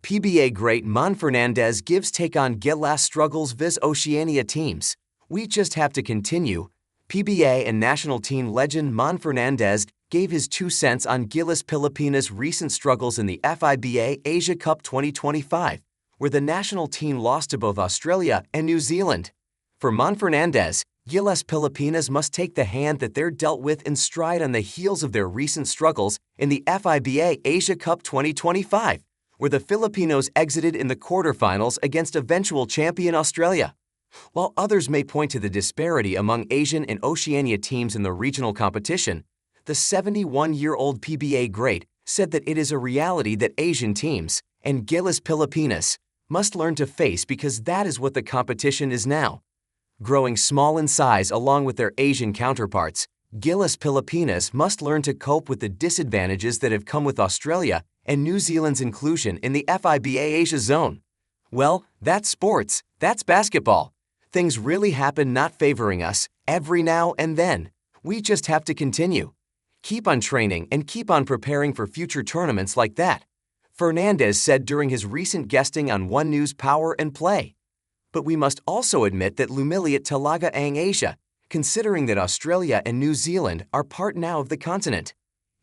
PBA great Mon Fernandez gives take on Gilas struggles vis Oceania teams. We just have to continue. PBA and national team legend Mon Fernandez gave his 2 cents on Gilas Pilipinas' recent struggles in the FIBA Asia Cup 2025, where the national team lost to both Australia and New Zealand. For Mon Fernandez, Gilas Pilipinas must take the hand that they're dealt with in stride on the heels of their recent struggles in the FIBA Asia Cup 2025, where the Filipinos exited in the quarterfinals against eventual champion Australia. While others may point to the disparity among Asian and Oceania teams in the regional competition, the 71-year-old PBA great said that it is a reality that Asian teams, and Gilas Pilipinas, must learn to face because that is what the competition is now. Growing small in size along with their Asian counterparts, Gilas Pilipinas must learn to cope with the disadvantages that have come with Australia and New Zealand's inclusion in the FIBA Asia zone. Well, that's sports, that's basketball. Things really happen not favoring us, every now and then. We just have to continue. Keep on training and keep on preparing for future tournaments like that, Fernandez said during his recent guesting on One News Power and Play. But we must also admit that lumiliit talaga ang Asia, considering that Australia and New Zealand are part now of the continent.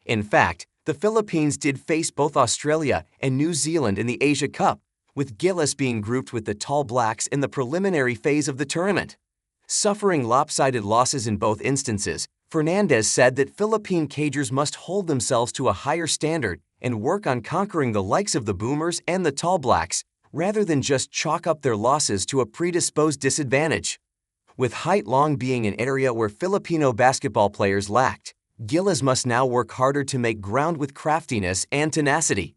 In fact, the Philippines did face both Australia and New Zealand in the Asia Cup, with Gilas being grouped with the Tall Blacks in the preliminary phase of the tournament. Suffering lopsided losses in both instances, Fernandez said that Philippine cagers must hold themselves to a higher standard and work on conquering the likes of the Boomers and the Tall Blacks, rather than just chalk up their losses to a predisposed disadvantage. With height long being an area where Filipino basketball players lacked, Gilas must now work harder to make ground with craftiness and tenacity.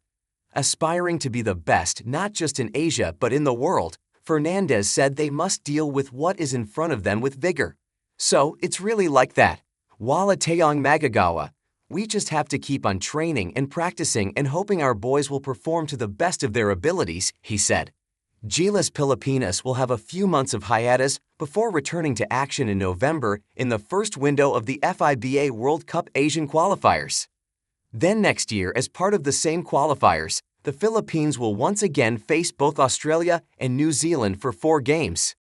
Aspiring to be the best not just in Asia but in the world, Fernandez said they must deal with what is in front of them with vigor. So, it's really like that. Wala tayong magagawa. We just have to keep on training and practicing and hoping our boys will perform to the best of their abilities, he said. Gilas Pilipinas will have a few months of hiatus before returning to action in November in the first window of the FIBA World Cup Asian qualifiers. Then next year, as part of the same qualifiers, the Philippines will once again face both Australia and New Zealand for 4 games.